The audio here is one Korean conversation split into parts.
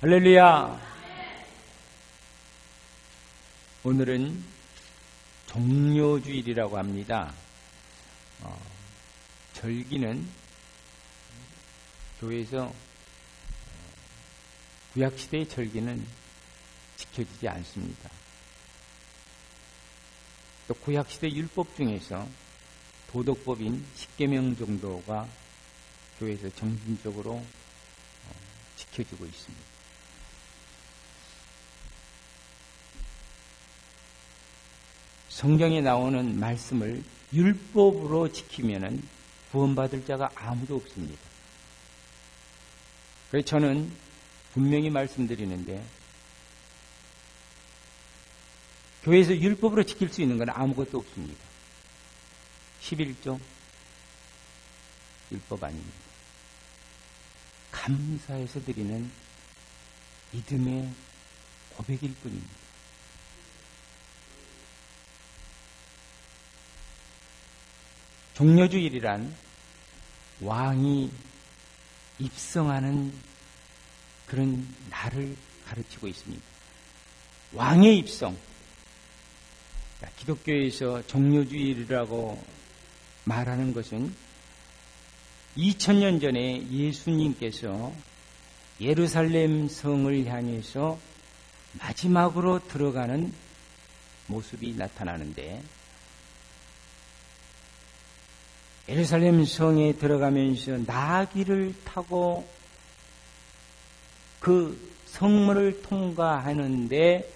할렐루야. 오늘은 종료주일이라고 합니다. 절기는 교회에서 구약시대의 절기는 지켜지지 않습니다. 또 구약시대 율법 중에서 도덕법인 십계명 정도가 교회에서 정신적으로 지켜지고 있습니다. 성경에 나오는 말씀을 율법으로 지키면은 구원받을 자가 아무도 없습니다. 그래서 저는 분명히 말씀드리는데, 교회에서 율법으로 지킬 수 있는 건 아무것도 없습니다. 11조 율법 아닙니다. 감사해서 드리는 믿음의 고백일 뿐입니다. 종려주일이란 왕이 입성하는 그런 날을 가르치고 있습니다. 왕의 입성. 기독교에서 종려주일이라고 말하는 것은 2000년 전에 예수님께서 예루살렘 성을 향해서 마지막으로 들어가는 모습이 나타나는데, 예루살렘 성에 들어가면서 나귀를 타고 그 성문을 통과하는데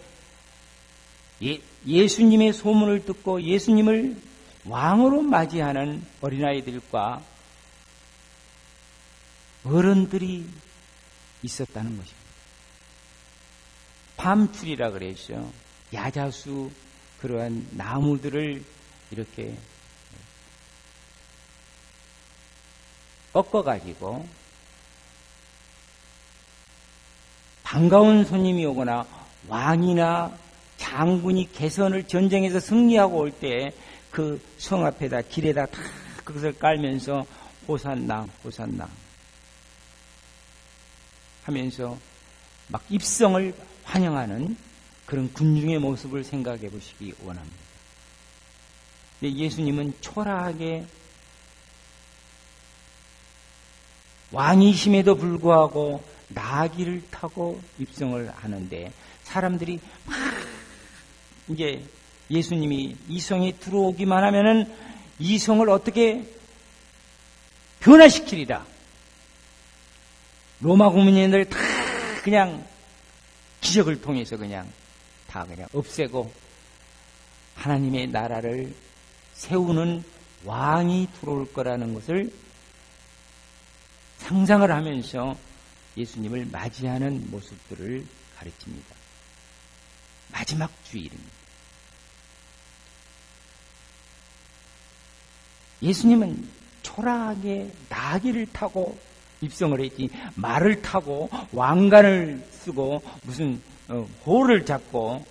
예수님의 소문을 듣고 예수님을 왕으로 맞이하는 어린아이들과 어른들이 있었다는 것입니다. 밤출이라 그랬죠. 야자수, 그러한 나무들을 이렇게 꺾어가지고 반가운 손님이 오거나 왕이나 장군이 개선을 전쟁에서 승리하고 올 때 그 성 앞에다 길에다 다 그것을 깔면서 호산나 호산나 하면서 막 입성을 환영하는 그런 군중의 모습을 생각해 보시기 원합니다. 예수님은 초라하게 왕이심에도 불구하고 나귀를 타고 입성을 하는데, 사람들이 막 이제 예수님이 이 성에 들어오기만 하면은 이 성을 어떻게 변화시키리라. 로마 국민들 다 그냥 기적을 통해서 그냥 다 그냥 없애고 하나님의 나라를 세우는 왕이 들어올 거라는 것을 상상을 하면서 예수님을 맞이하는 모습들을 가르칩니다. 마지막 주일입니다. 예수님은 초라하게 나귀를 타고 입성을 했지, 말을 타고 왕관을 쓰고 무슨 호를 잡고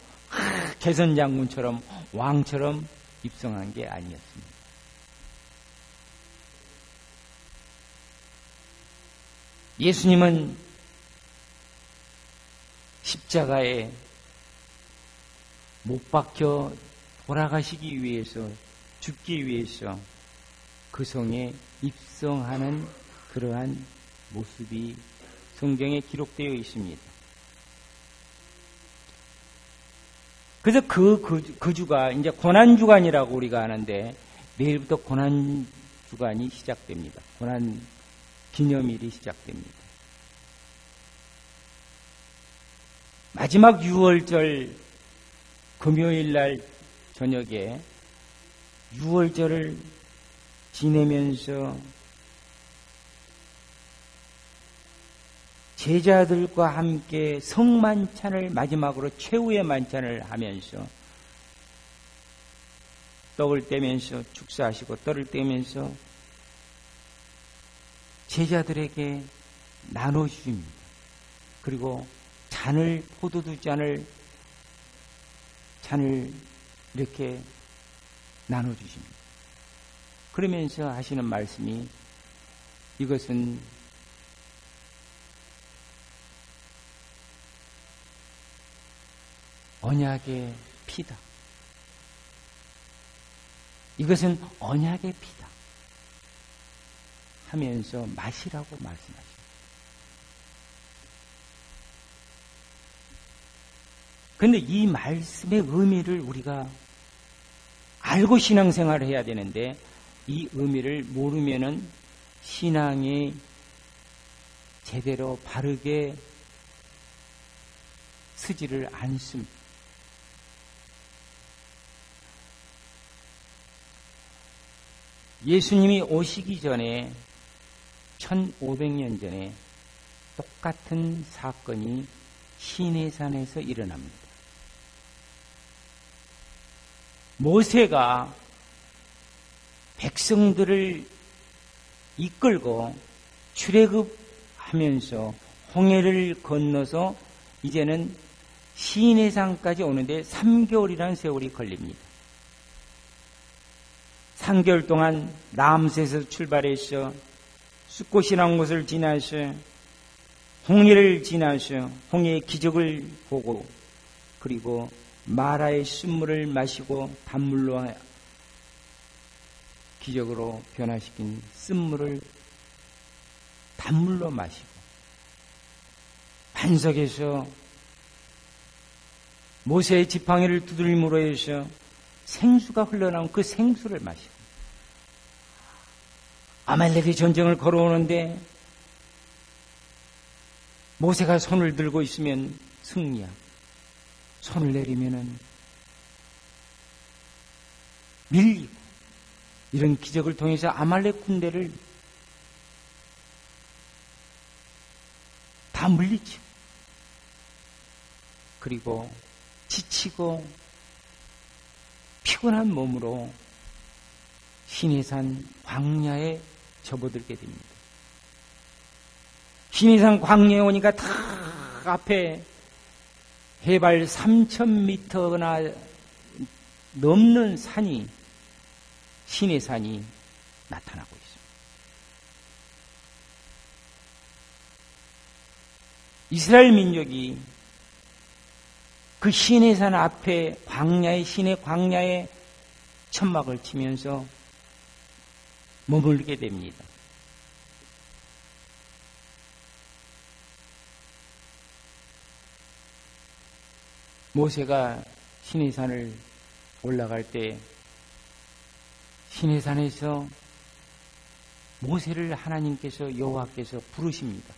개선장군처럼 왕처럼 입성한 게 아니었습니다. 예수님은 십자가에 못 박혀 돌아가시기 위해서, 죽기 위해서 그 성에 입성하는 그러한 모습이 성경에 기록되어 있습니다. 그래서 그 주가 이제 고난주간이라고 우리가 하는데, 내일부터 고난주간이 시작됩니다. 고난 기념일이 시작됩니다. 마지막 6월절 금요일 날 저녁에 6월절을 지내면서 제자들과 함께 성만찬을, 마지막으로 최후의 만찬을 하면서 떡을 떼면서 축사하시고 떡을 떼면서 제자들에게 나눠주십니다. 그리고 잔을, 포도주 잔을 이렇게 나눠주십니다. 그러면서 하시는 말씀이, 이것은 언약의 피다. 이것은 언약의 피다 하면서 마시라고 말씀하십니다. 그런데 이 말씀의 의미를 우리가 알고 신앙생활을 해야 되는데 이 의미를 모르면은 신앙이 제대로 바르게 서지를 않습니다. 예수님이 오시기 전에 1500년 전에 똑같은 사건이 시내산에서 일어납니다. 모세가 백성들을 이끌고 출애굽하면서 홍해를 건너서 이제는 시내산까지 오는데 3개월이라는 세월이 걸립니다. 3개월 동안 라암새에서 출발해서 숫꽃이라는 곳을 지나서 홍해를 지나서 홍해의 기적을 보고 그리고 마라의 쓴물을 마시고 단물로 기적으로 변화시킨 쓴물을 단물로 마시고 반석에서 모세의 지팡이를 두드림으로 해서 생수가 흘러나온 그 생수를 마시고 아말렉의 전쟁을 걸어오는데 모세가 손을 들고 있으면 승리야. 손을 내리면은 밀리고 이런 기적을 통해서 아말렉 군대를 다 물리치고 그리고 지치고 피곤한 몸으로 시내산 광야에 접어들게 됩니다. 시내산 광야에 오니까 다 앞에 해발 3000m나 넘는 산이 시내산이 나타나고 있습니다. 이스라엘 민족이 그 시내산 앞에 시내 광야에 천막을 치면서 머물게 됩니다. 모세가 시내산을 올라갈 때 시내산에서 모세를 하나님께서 여호와께서 부르십니다.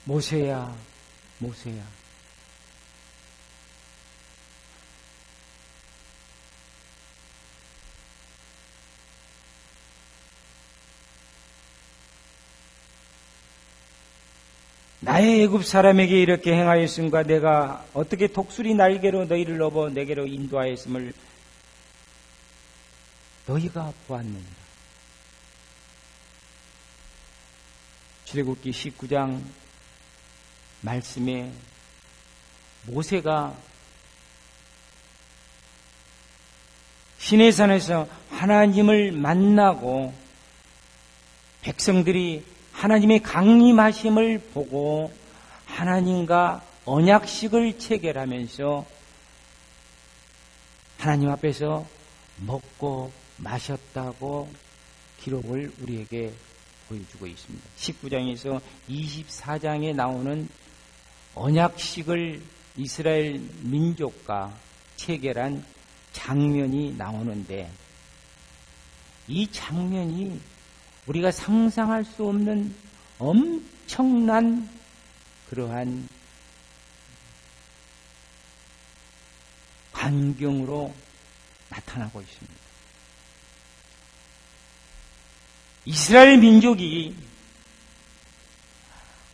모세야, 모세야. 나의 애굽 사람에게 이렇게 행하였음과 내가 어떻게 독수리 날개로 너희를 넘어 내게로 인도하였음을 너희가 보았느니라. 출애굽기 19장 말씀에 모세가 시내산에서 하나님을 만나고 백성들이 하나님의 강림하심을 보고 하나님과 언약식을 체결하면서 하나님 앞에서 먹고 마셨다고 기록을 우리에게 보여주고 있습니다. 19장에서 24장에 나오는 언약식을 이스라엘 민족과 체결한 장면이 나오는데 이 장면이 우리가 상상할 수 없는 엄청난 그러한 광경으로 나타나고 있습니다. 이스라엘 민족이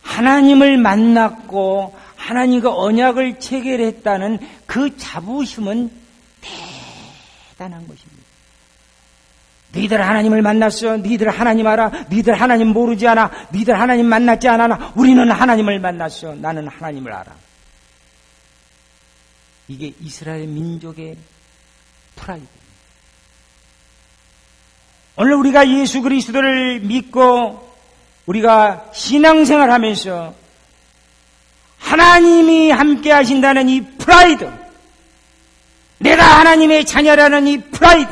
하나님을 만났고 하나님과 언약을 체결했다는 그 자부심은 대단한 것입니다. 너희들 하나님을 만났어. 너희들 하나님 알아. 너희들 하나님 모르지 않아. 너희들 하나님 만났지 않아. 우리는 하나님을 만났어. 나는 하나님을 알아. 이게 이스라엘 민족의 프라이드입니다. 오늘 우리가 예수 그리스도를 믿고 우리가 신앙생활 하면서 하나님이 함께 하신다는 이 프라이드, 내가 하나님의 자녀라는 이 프라이드,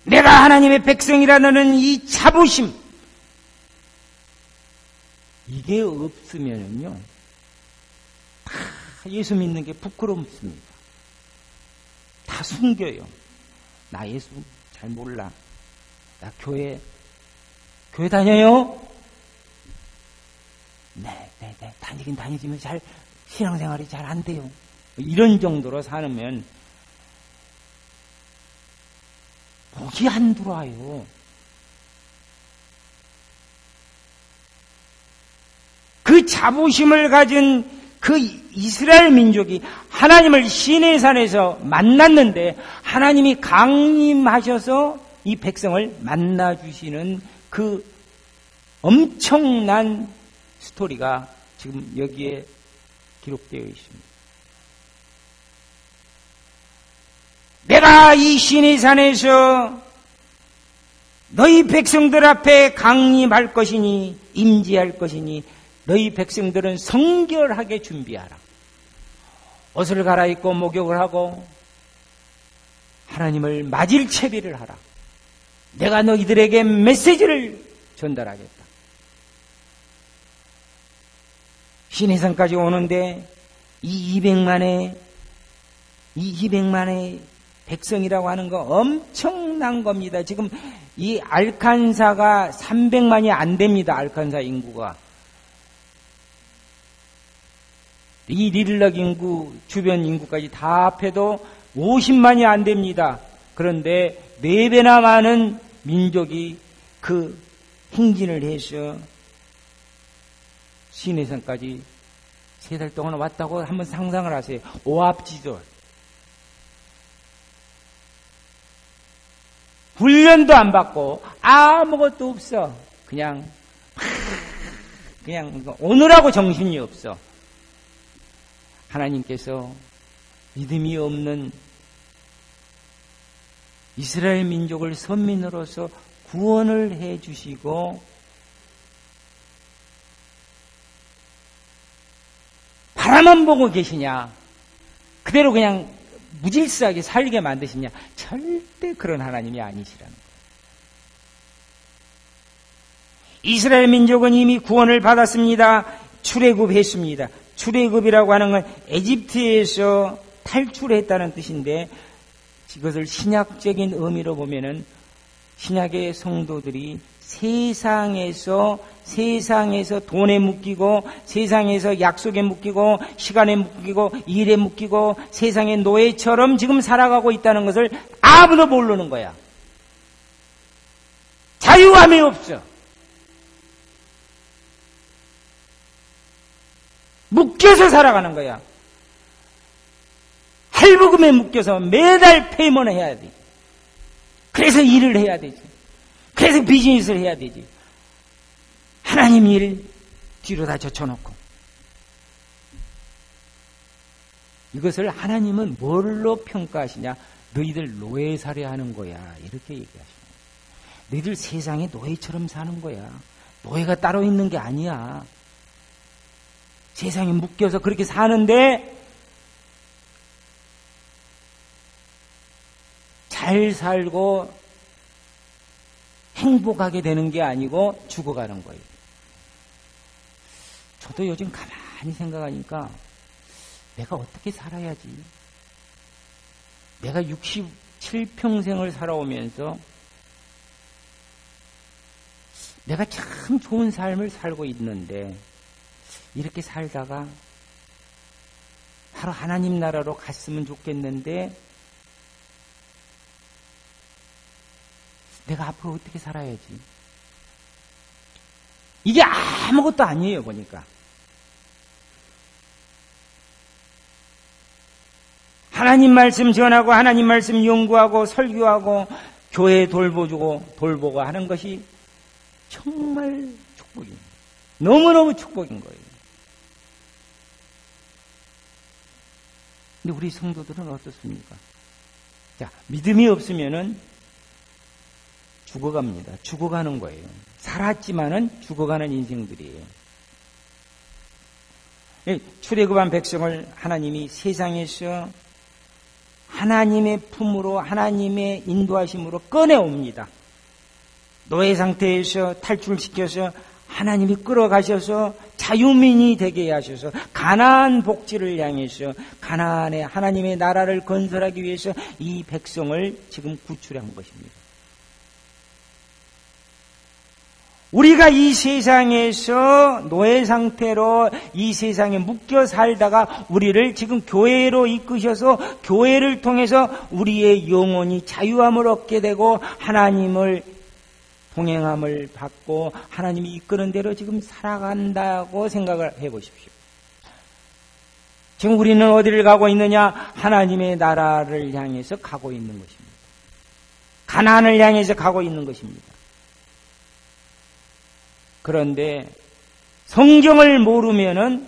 내가 하나님의 백성이라는 이 자부심, 이게 없으면요, 다 예수 믿는 게 부끄럽습니다. 다 숨겨요. 나 예수 잘 몰라. 나 교회 다녀요? 네. 다니긴 다니지만 잘, 신앙생활이 잘 안 돼요. 이런 정도로 사면 복이 안 들어와요. 그 자부심을 가진 그 이스라엘 민족이 하나님을 시내산에서 만났는데 하나님이 강림하셔서 이 백성을 만나주시는 그 엄청난 스토리가 지금 여기에 기록되어 있습니다. 내가 이 시내산에서 너희 백성들 앞에 강림할 것이니 임재할 것이니 너희 백성들은 성결하게 준비하라. 옷을 갈아입고 목욕을 하고 하나님을 맞을 채비를 하라. 내가 너희들에게 메시지를 전달하겠다. 시내산까지 오는데 이 200만의 백성이라고 하는 거 엄청난 겁니다. 지금 이 알칸사가 300만이 안 됩니다. 알칸사 인구가. 이 릴락 인구, 주변 인구까지 다 합해도 50만이 안 됩니다. 그런데 4배나 많은 민족이 그 행진을 해서 시내산까지 3달 동안 왔다고 한번 상상을 하세요. 오합지졸. 훈련도 안 받고 아무것도 없어. 그냥 오늘하고 정신이 없어. 하나님께서 믿음이 없는 이스라엘 민족을 선민으로서 구원을 해 주시고 바라만 보고 계시냐? 그대로 그냥 무질서하게 살게 만드시냐? 절대 그런 하나님이 아니시라는 거예요. 이스라엘 민족은 이미 구원을 받았습니다. 출애굽했습니다. 출애굽이라고 하는 건 에집트에서 탈출했다는 뜻인데 이것을 신약적인 의미로 보면은 신약의 성도들이 세상에서 돈에 묶이고 세상에서 약속에 묶이고 시간에 묶이고 일에 묶이고 세상의 노예처럼 지금 살아가고 있다는 것을 아무도 모르는 거야. 자유함이 없어. 묶여서 살아가는 거야. 할부금에 묶여서 매달 페이먼을 해야 돼. 그래서 일을 해야 되지. 그래서 비즈니스를 해야 되지. 하나님 일 뒤로 다 젖혀놓고. 이것을 하나님은 뭘로 평가하시냐? 너희들 노예살이 하는 거야. 이렇게 얘기하시는 거야. 너희들 세상에 노예처럼 사는 거야. 노예가 따로 있는 게 아니야. 세상에 묶여서 그렇게 사는데 잘 살고 행복하게 되는 게 아니고 죽어가는 거예요. 저도 요즘 가만히 생각하니까 내가 어떻게 살아야지? 내가 67평생을 살아오면서 내가 참 좋은 삶을 살고 있는데 이렇게 살다가 바로 하나님 나라로 갔으면 좋겠는데 내가 앞으로 어떻게 살아야지? 이게 아무것도 아니에요, 보니까. 하나님 말씀 전하고 하나님 말씀 연구하고 설교하고 교회 돌보고 하는 것이 정말 축복입니다. 너무너무 축복인 거예요. 근데 우리 성도들은 어떻습니까? 자, 믿음이 없으면은 죽어갑니다. 죽어가는 거예요. 살았지만은 죽어가는 인생들이에요. 출애굽한 백성을 하나님이 세상에서 하나님의 품으로 하나님의 인도하심으로 꺼내옵니다. 노예 상태에서 탈출시켜서 하나님이 끌어가셔서 자유민이 되게 하셔서 가나안 복지를 향해서 가나안의 하나님의 나라를 건설하기 위해서 이 백성을 지금 구출한 것입니다. 우리가 이 세상에서 노예 상태로 이 세상에 묶여 살다가 우리를 지금 교회로 이끄셔서 교회를 통해서 우리의 영혼이 자유함을 얻게 되고 하나님을 동행함을 받고 하나님이 이끄는 대로 지금 살아간다고 생각을 해보십시오. 지금 우리는 어디를 가고 있느냐? 하나님의 나라를 향해서 가고 있는 것입니다. 가나안을 향해서 가고 있는 것입니다. 그런데 성경을 모르면은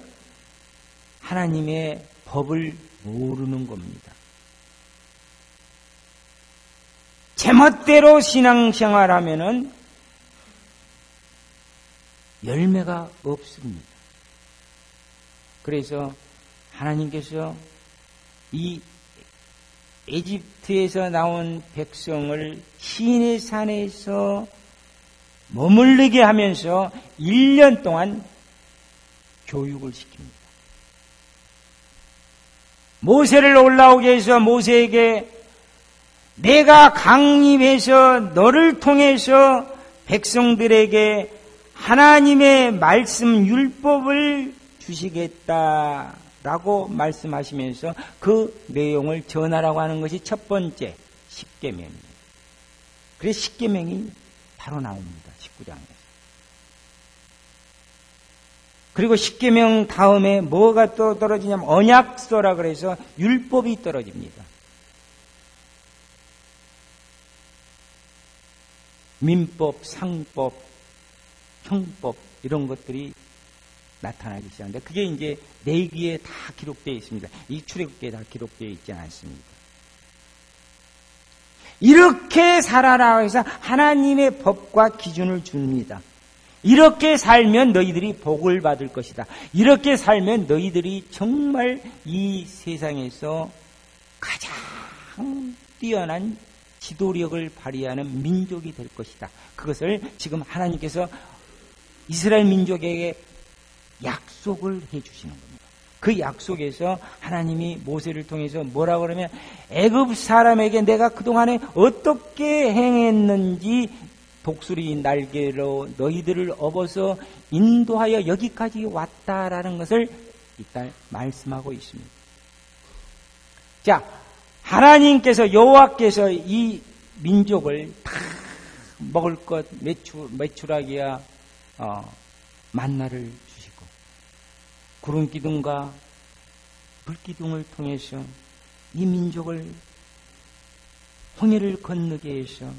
하나님의 법을 모르는 겁니다. 제멋대로 신앙생활하면은 열매가 없습니다. 그래서 하나님께서 이 에집트에서 나온 백성을 시내 산에서 머물르게 하면서 1년 동안 교육을 시킵니다. 모세를 올라오게 해서 모세에게 내가 강림해서 너를 통해서 백성들에게 하나님의 말씀 율법을 주시겠다라고 말씀하시면서 그 내용을 전하라고 하는 것이 첫 번째 십계명입니다. 그래서 십계명이 바로 나옵니다. 19장에서. 그리고 십계명 다음에 뭐가 또 떨어지냐면 언약서라 그래서 율법이 떨어집니다. 민법, 상법, 형법 이런 것들이 나타나기 시작하는데 그게 이제 레위기에 다 기록되어 있습니다. 이 출애굽기에 다 기록되어 있지 않습니다. 이렇게 살아라 해서 하나님의 법과 기준을 줍니다. 이렇게 살면 너희들이 복을 받을 것이다. 이렇게 살면 너희들이 정말 이 세상에서 가장 뛰어난 지도력을 발휘하는 민족이 될 것이다. 그것을 지금 하나님께서 이스라엘 민족에게 약속을 해 주시는 겁니다. 그 약속에서 하나님이 모세를 통해서 뭐라고 그러면 애굽 사람에게 내가 그동안에 어떻게 행했는지 독수리 날개로 너희들을 업어서 인도하여 여기까지 왔다라는 것을 이따 말씀하고 있습니다. 자, 하나님께서 여호와께서 이 민족을 다 먹을 것 메추라기야 만나를 주시고 구름 기둥과 불 기둥을 통해서 이 민족을 홍해를 건너게 해서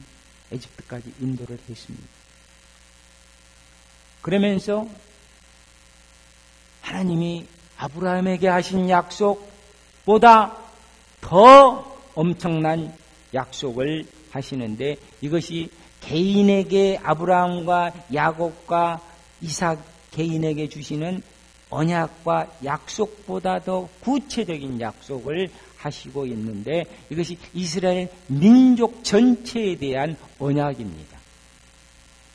에집트까지 인도를 했습니다. 그러면서 하나님이 아브라함에게 하신 약속보다 더 엄청난 약속을 하시는데 이것이 개인에게 아브라함과 야곱과 이삭 개인에게 주시는 언약과 약속보다 더 구체적인 약속을 하시고 있는데 이것이 이스라엘 민족 전체에 대한 언약입니다.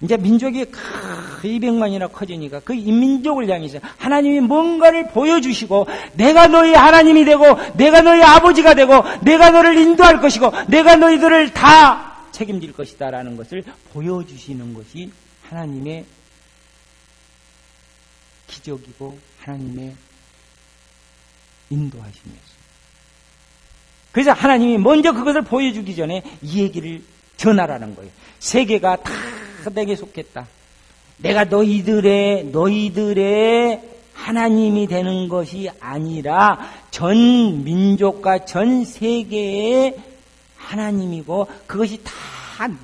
이제 민족이 200만이나 커지니까 그 민족을 향해서 하나님이 뭔가를 보여주시고 내가 너희 하나님이 되고 내가 너희 아버지가 되고 내가 너를 인도할 것이고 내가 너희들을 다 책임질 것이다 라는 것을 보여주시는 것이 하나님의 기적이고 하나님의 인도하심이었습니다. 그래서 하나님이 먼저 그것을 보여주기 전에 이 얘기를 전하라는 거예요. 세계가 다 내게 속했다. 내가 너희들의 하나님이 되는 것이 아니라 전 민족과 전 세계의 하나님이고 그것이 다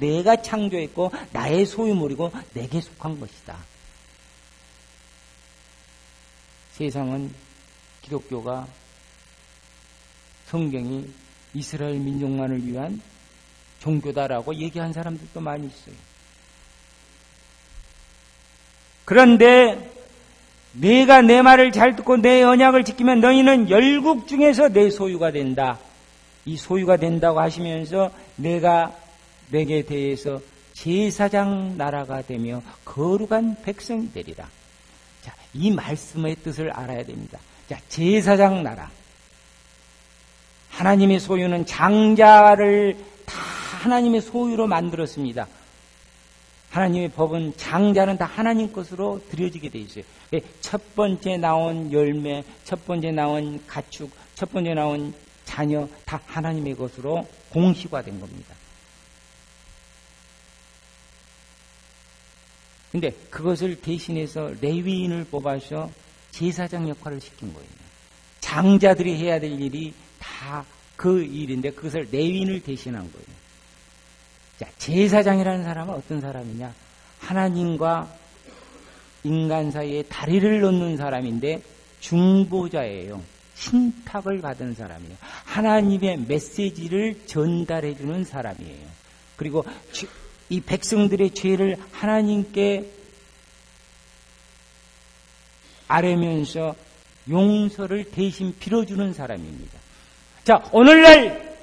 내가 창조했고 나의 소유물이고 내게 속한 것이다. 세상은 기독교가 성경이 이스라엘 민족만을 위한 종교다라고 얘기한 사람들도 많이 있어요. 그런데 내가 내 말을 잘 듣고 내 언약을 지키면 너희는 열국 중에서 내 소유가 된다. 이 소유가 된다고 하시면서 내가 내게 대해서 제사장 나라가 되며 거룩한 백성이 되리라. 자, 이 말씀의 뜻을 알아야 됩니다. 자, 제사장 나라. 하나님의 소유는 장자를 다 하나님의 소유로 만들었습니다. 하나님의 법은 장자는 다 하나님 것으로 드려지게 돼 있어요. 첫 번째 나온 열매, 첫 번째 나온 가축, 첫 번째 나온 자녀 다 하나님의 것으로 공시화된 겁니다. 근데 그것을 대신해서 레위인을 뽑아서 제사장 역할을 시킨 거예요. 장자들이 해야 될 일이 다 그 일인데 그것을 레위인을 대신한 거예요. 자, 제사장이라는 사람은 어떤 사람이냐? 하나님과 인간 사이에 다리를 놓는 사람인데 중보자예요. 신탁을 받은 사람이에요. 하나님의 메시지를 전달해 주는 사람이에요. 그리고 이 백성들의 죄를 하나님께 아뢰면서 용서를 대신 빌어주는 사람입니다. 자, 오늘날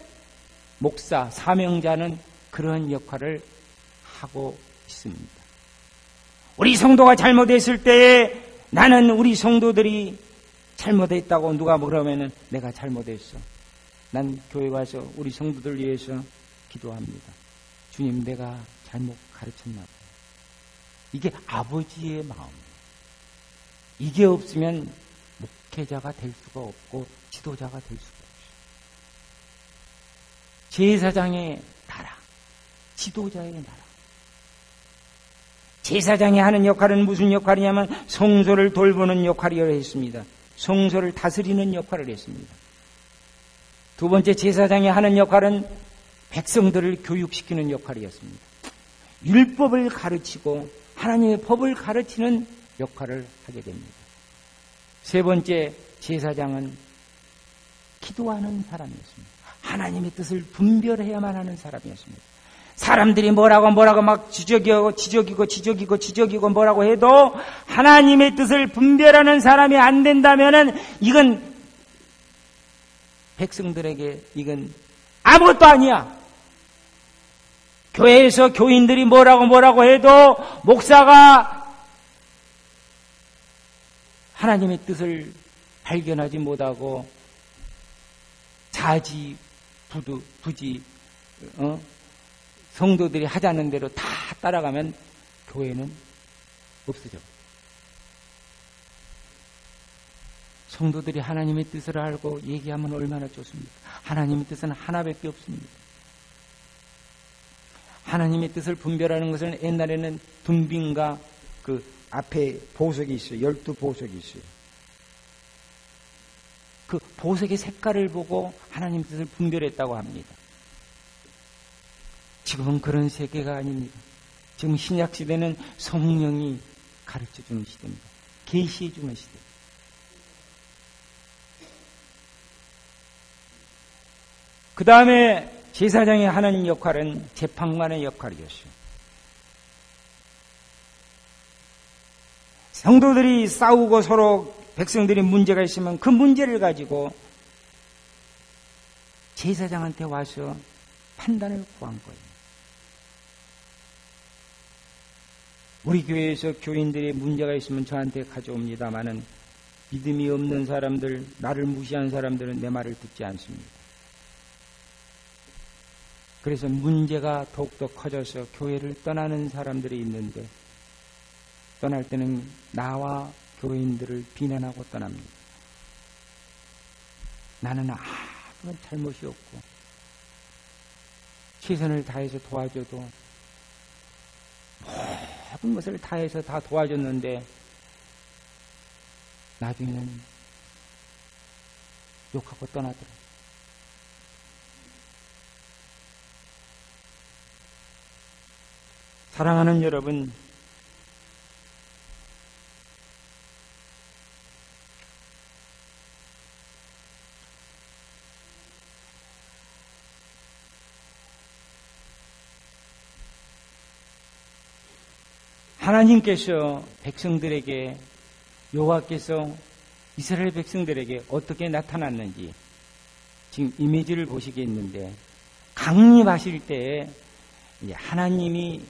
목사, 사명자는 그런 역할을 하고 있습니다. 우리 성도가 잘못했을 때에 나는 우리 성도들이 잘못했다고 누가 그러면은 내가 잘못했어. 난 교회 와서 우리 성도들 위해서 기도합니다. 주님, 내가 잘못 가르쳤나 봐요. 이게 아버지의 마음이에요. 이게 없으면 목회자가 될 수가 없고 지도자가 될 수가 없어요. 제사장의 나라, 지도자의 나라. 제사장이 하는 역할은 무슨 역할이냐면 성소를 돌보는 역할이라 했습니다. 성소를 다스리는 역할을 했습니다. 두 번째, 제사장이 하는 역할은 백성들을 교육시키는 역할이었습니다. 율법을 가르치고 하나님의 법을 가르치는 역할을 하게 됩니다. 세 번째, 제사장은 기도하는 사람이었습니다. 하나님의 뜻을 분별해야만 하는 사람이었습니다. 사람들이 뭐라고 막 지적이고 뭐라고 해도 하나님의 뜻을 분별하는 사람이 안 된다면은 이건 백성들에게 이건 아무것도 아니야. 교회에서 교인들이 뭐라고 해도 목사가 하나님의 뜻을 발견하지 못하고 부지 성도들이 하자는 대로 다 따라가면 교회는 없어져. 성도들이 하나님의 뜻을 알고 얘기하면 얼마나 좋습니까? 하나님의 뜻은 하나밖에 없습니다. 하나님의 뜻을 분별하는 것은 옛날에는 둔빈과 그 앞에 보석이 있어요. 12보석이 있어요. 그 보석의 색깔을 보고 하나님의 뜻을 분별했다고 합니다. 지금은 그런 세계가 아닙니다. 지금 신약 시대는 성령이 가르쳐주는 시대입니다. 계시해주는 시대. 그 다음에 제사장이 하는 역할은 재판관의 역할이었어요. 성도들이 싸우고 서로 백성들이 문제가 있으면 그 문제를 가지고 제사장한테 와서 판단을 구한 거예요. 우리 교회에서 교인들이 문제가 있으면 저한테 가져옵니다마는 믿음이 없는 사람들, 나를 무시한 사람들은 내 말을 듣지 않습니다. 그래서 문제가 더욱더 커져서 교회를 떠나는 사람들이 있는데 떠날 때는 나와 교인들을 비난하고 떠납니다. 나는 아무런 잘못이 없고 최선을 다해서 도와줘도 모든 것을 다해서 다 도와줬는데 나중에는 욕하고 떠나더라. 사랑하는 여러분, 하나님께서 백성들에게 여호와께서 이스라엘 백성들에게 어떻게 나타났는지 지금 이미지를 보시겠는데, 강림하실 때 하나님이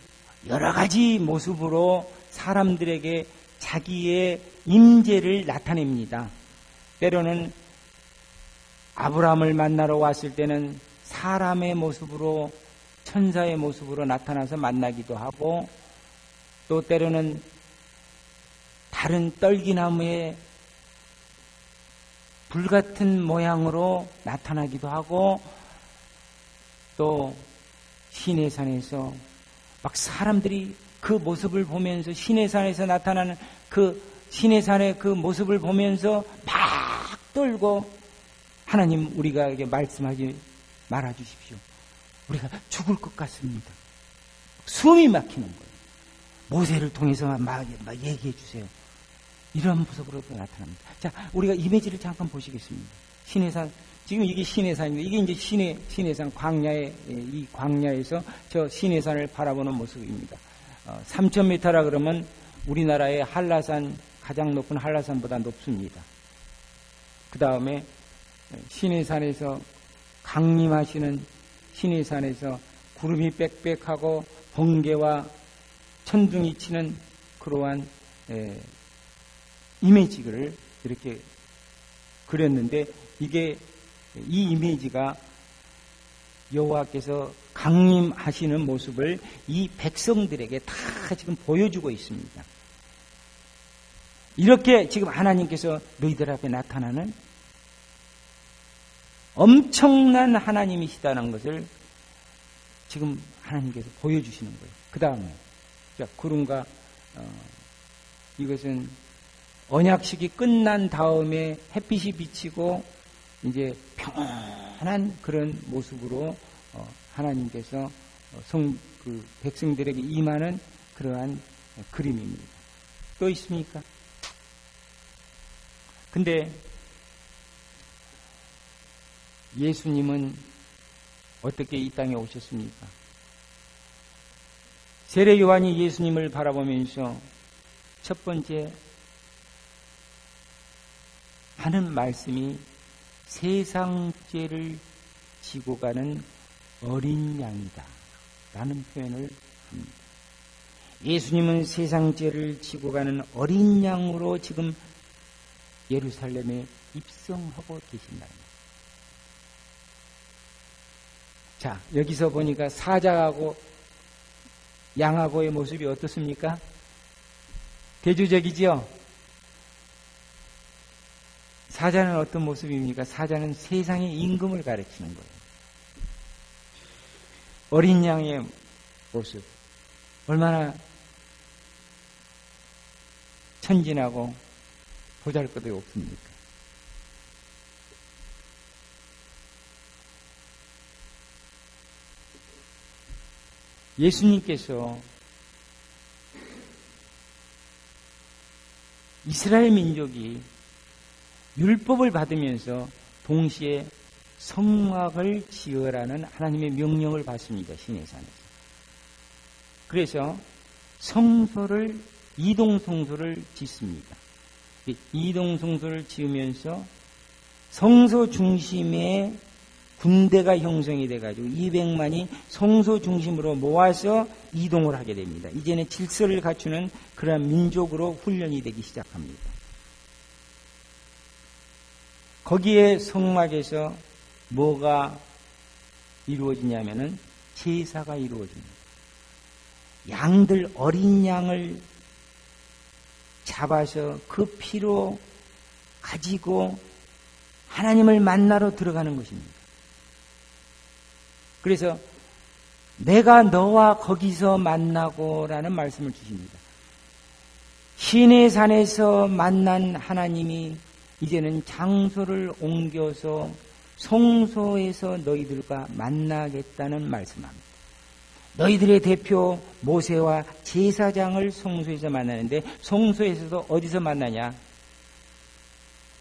여러 가지 모습으로 사람들에게 자기의 임재를 나타냅니다. 때로는 아브라함을 만나러 왔을 때는 사람의 모습으로, 천사의 모습으로 나타나서 만나기도 하고, 또 때로는 다른 떨기나무의 불같은 모양으로 나타나기도 하고, 또 시내산에서 막 사람들이 그 모습을 보면서, 시내산에서 나타나는 그 시내산의 그 모습을 보면서 막 떨고, 하나님, 우리가 말씀하지 말아 주십시오. 우리가 죽을 것 같습니다. 숨이 막히는 거예요. 모세를 통해서 막 얘기해 주세요. 이런 모습으로 나타납니다. 자, 우리가 이미지를 잠깐 보시겠습니다. 시내산, 지금 이게 시내산인데, 이게 이제 시내산 이 광야에서 저 시내산을 바라보는 모습입니다. 3,000m라 그러면 우리나라의 한라산, 가장 높은 한라산보다 높습니다. 그 다음에 시내산에서 강림하시는 시내산에서 구름이 빽빽하고 번개와 천둥이 치는 그러한 이미지를 이렇게 그렸는데, 이 이미지가 여호와께서 강림하시는 모습을 이 백성들에게 다 지금 보여주고 있습니다. 이렇게 지금 하나님께서 너희들 앞에 나타나는 엄청난 하나님이시다는 것을 지금 하나님께서 보여주시는 거예요. 그 다음에 구름과 이것은 언약식이 끝난 다음에 햇빛이 비치고 이제 평안한 그런 모습으로 하나님께서 백성들에게 임하는 그러한 그림입니다. 또 있습니까? 근데 예수님은 어떻게 이 땅에 오셨습니까? 세례 요한이 예수님을 바라보면서 첫 번째 하는 말씀이 세상 죄를 지고 가는 어린 양이다 라는 표현을 합니다. 예수님은 세상 죄를 지고 가는 어린 양으로 지금 예루살렘에 입성하고 계신다. 자, 여기서 보니까 사자하고 양하고의 모습이 어떻습니까? 대조적이지요? 사자는 어떤 모습입니까? 사자는 세상의 임금을 가르치는 거예요. 어린 양의 모습, 얼마나 천진하고 보잘것이 없습니까? 예수님께서 이스라엘 민족이 율법을 받으면서 동시에 성막을 지으라는 하나님의 명령을 받습니다. 시내산에서. 그래서 이동성소를 짓습니다. 이동성소를 지으면서 성소 중심에 군대가 형성이 돼가지고 200만이 성소 중심으로 모아서 이동을 하게 됩니다. 이제는 질서를 갖추는 그러한 민족으로 훈련이 되기 시작합니다. 거기에 성막에서 뭐가 이루어지냐면은 제사가 이루어집니다. 양들, 어린 양을 잡아서 그 피로 가지고 하나님을 만나러 들어가는 것입니다. 그래서 내가 너와 거기서 만나고라는 말씀을 주십니다. 시내산에서 만난 하나님이 이제는 장소를 옮겨서 성소에서 너희들과 만나겠다는 말씀합니다. 너희들의 대표 모세와 제사장을 성소에서 만나는데, 성소에서도 어디서 만나냐?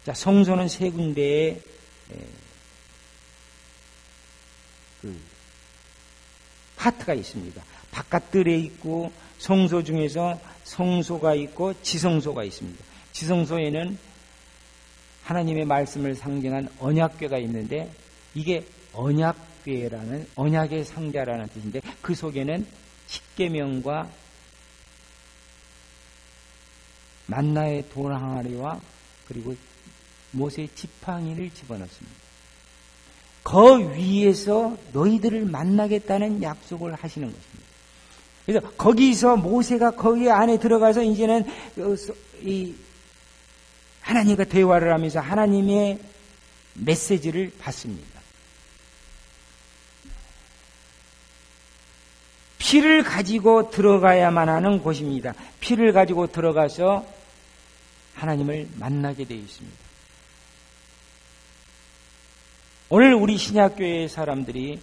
자, 성소는 세 군데에 파트가 있습니다. 바깥들에 있고, 성소 중에서 성소가 있고 지성소가 있습니다. 지성소에는 하나님의 말씀을 상징한 언약궤가 있는데, 이게 언약궤라는 언약의 상자라는 뜻인데 그 속에는 십계명과 만나의 돌 항아리와 그리고 모세의 지팡이를 집어넣습니다. 그 위에서 너희들을 만나겠다는 약속을 하시는 것입니다. 그래서 거기서 모세가 거기 안에 들어가서 이제는 이 하나님과 대화를 하면서 하나님의 메시지를 받습니다. 피를 가지고 들어가야만 하는 곳입니다. 피를 가지고 들어가서 하나님을 만나게 되어 있습니다. 오늘 우리 신약교회 사람들이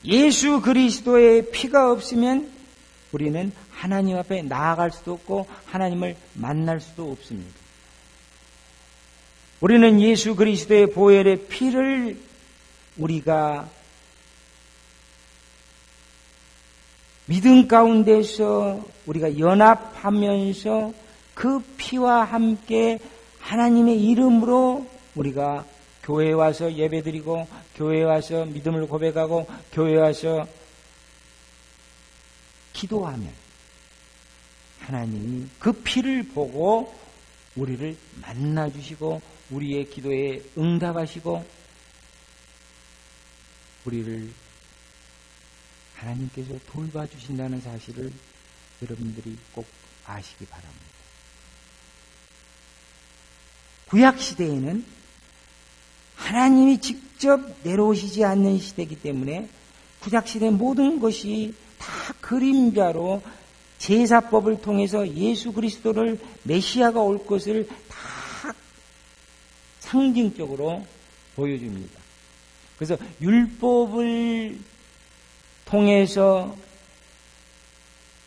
예수 그리스도의 피가 없으면 우리는 하나님 앞에 나아갈 수도 없고 하나님을 만날 수도 없습니다. 우리는 예수 그리스도의 보혈의 피를 우리가 믿음 가운데서 우리가 연합하면서 그 피와 함께 하나님의 이름으로 우리가 교회에 와서 예배드리고 교회에 와서 믿음을 고백하고 교회에 와서 기도하면 하나님이 그 피를 보고 우리를 만나주시고 우리의 기도에 응답하시고 우리를 하나님께서 돌봐주신다는 사실을 여러분들이 꼭 아시기 바랍니다. 구약시대에는 하나님이 직접 내려오시지 않는 시대이기 때문에 구약시대 모든 것이 다 그림자로 제사법을 통해서 예수 그리스도를 메시아가 올 것을 다 상징적으로 보여줍니다. 그래서 율법을 통해서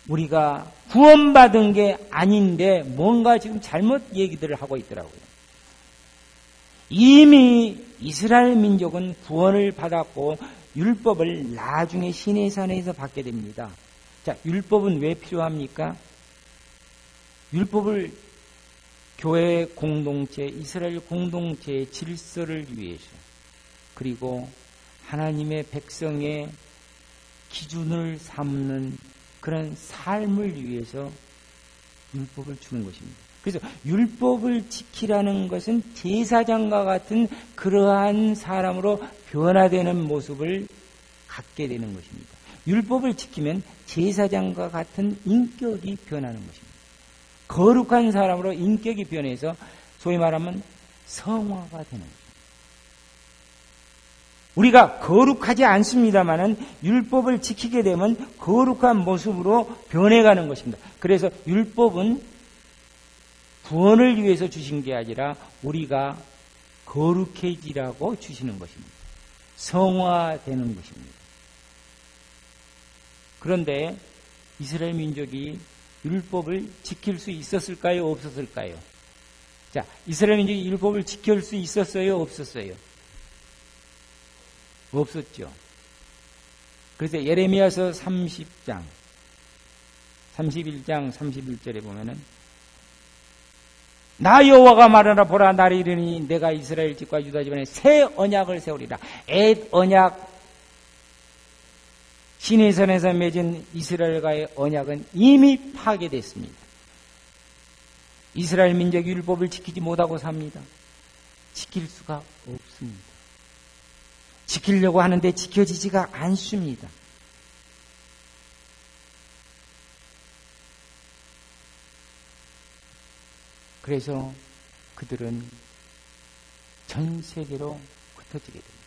우리가 구원받은 게 아닌데 뭔가 지금 잘못 얘기들을 하고 있더라고요. 이미 이스라엘 민족은 구원을 받았고 율법을 나중에 시내산에서 받게 됩니다. 자, 율법은 왜 필요합니까? 율법을 교회 공동체, 이스라엘 공동체의 질서를 위해서 그리고 하나님의 백성의 기준을 삼는 그런 삶을 위해서 율법을 주는 것입니다. 그래서 율법을 지키라는 것은 제사장과 같은 그러한 사람으로 변화되는 모습을 갖게 되는 것입니다. 율법을 지키면 제사장과 같은 인격이 변하는 것입니다. 거룩한 사람으로 인격이 변해서 소위 말하면 성화가 되는 것입니다. 우리가 거룩하지 않습니다마는 율법을 지키게 되면 거룩한 모습으로 변해가는 것입니다. 그래서 율법은 구원을 위해서 주신 게 아니라 우리가 거룩해지라고 주시는 것입니다. 성화되는 것입니다. 그런데 이스라엘 민족이 율법을 지킬 수 있었을까요? 없었을까요? 자, 이스라엘 민족이 율법을 지킬 수 있었어요? 없었어요? 없었죠. 그래서 예레미야서 30장 31장 31절에 보면은 나 여호와가 말하나 보라 날이 이르니 내가 이스라엘 집과 유다 집안에 새 언약을 세우리라. 옛 언약 시내산에서 맺은 이스라엘과의 언약은 이미 파괴됐습니다. 이스라엘 민족이 율법을 지키지 못하고 삽니다. 지킬 수가 없습니다. 지키려고 하는데 지켜지지가 않습니다. 그래서 그들은 전 세계로 흩어지게 됩니다.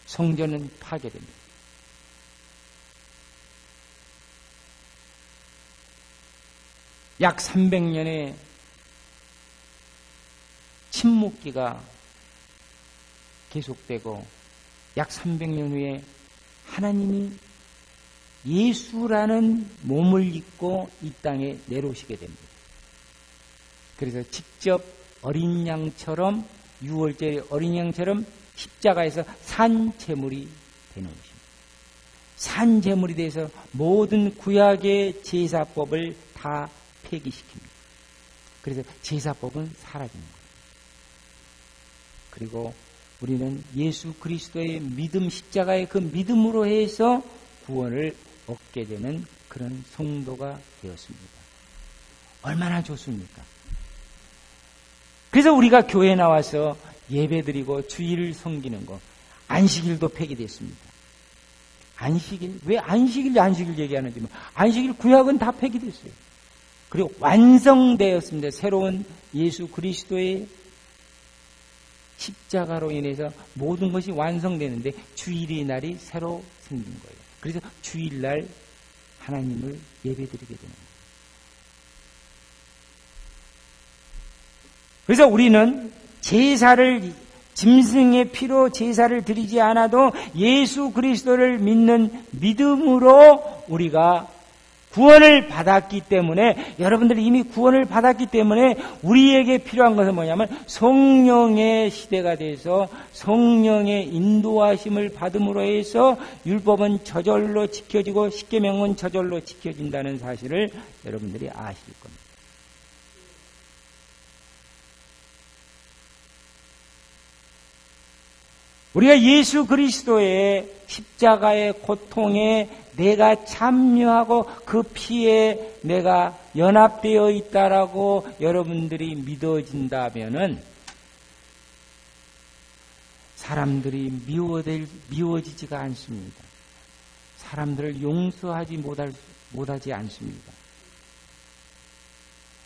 성전은 파괴됩니다. 약 300년의 침묵기가 계속되고 약 300년 후에 하나님이 예수라는 몸을 입고 이 땅에 내려오시게 됩니다. 그래서 직접 어린 양처럼 6월절의 어린 양처럼 십자가에서 산 제물이 되는 것입니다. 산 제물이 돼서 모든 구약의 제사법을 다 폐기시킵니다. 그래서 제사법은 사라집니다. 그리고 우리는 예수 그리스도의 믿음, 십자가의 그 믿음으로 해서 구원을 얻게 되는 그런 성도가 되었습니다. 얼마나 좋습니까? 그래서 우리가 교회에 나와서 예배드리고 주일을 섬기는 거, 안식일도 폐기됐습니다. 안식일? 왜 안식일 얘기하는지, 안식일 구약은 다 폐기됐어요. 그리고 완성되었습니다. 새로운 예수 그리스도의 십자가로 인해서 모든 것이 완성되는데 주일의 날이 새로 생긴 거예요. 그래서 주일날 하나님을 예배드리게 되는 거예요. 그래서 우리는 제사를, 짐승의 피로 제사를 드리지 않아도 예수 그리스도를 믿는 믿음으로 우리가 구원을 받았기 때문에, 여러분들이 이미 구원을 받았기 때문에 우리에게 필요한 것은 뭐냐면 성령의 시대가 돼서 성령의 인도하심을 받음으로 해서 율법은 저절로 지켜지고 십계명은 저절로 지켜진다는 사실을 여러분들이 아실 겁니다. 우리가 예수 그리스도의 십자가의 고통에 내가 참여하고 그 피에 내가 연합되어 있다라고 여러분들이 믿어진다면은 사람들이 미워지지가 않습니다. 사람들을 용서하지 못하지 않습니다.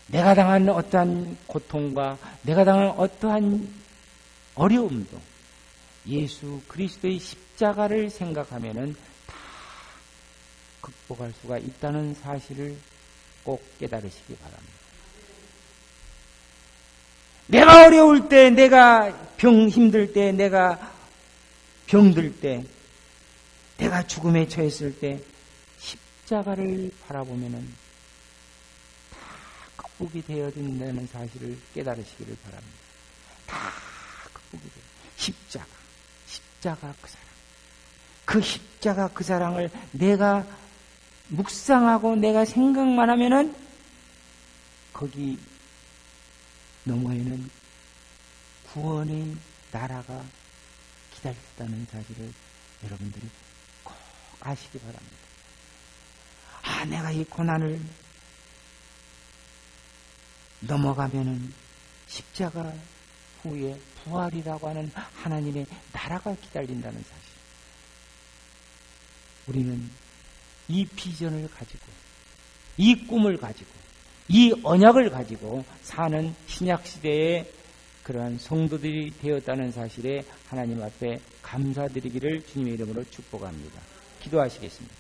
내가 당한 어떠한 고통과 내가 당한 어떠한 어려움도 예수 그리스도의 십자가를 생각하면은 다 극복할 수가 있다는 사실을 꼭 깨달으시기 바랍니다. 내가 어려울 때, 내가 힘들 때, 내가 병들 때, 내가 죽음에 처했을 때 십자가를 바라보면은 다 극복이 되어진다는 사실을 깨달으시기를 바랍니다. 다 극복이 돼요. 십자가 그 사랑. 그 십자가 그 사랑을 내가 묵상하고 내가 생각만 하면은 거기 너머에는 구원의 나라가 기다린다는 사실을 여러분들이 꼭 아시기 바랍니다. 아, 내가 이 고난을 넘어가면은 십자가 후에 부활이라고 하는 하나님의 나라가 기다린다는 사실. 우리는 이 비전을 가지고, 이 꿈을 가지고, 이 언약을 가지고 사는 신약시대의 그러한 성도들이 되었다는 사실에 하나님 앞에 감사드리기를 주님의 이름으로 축복합니다. 기도하시겠습니다.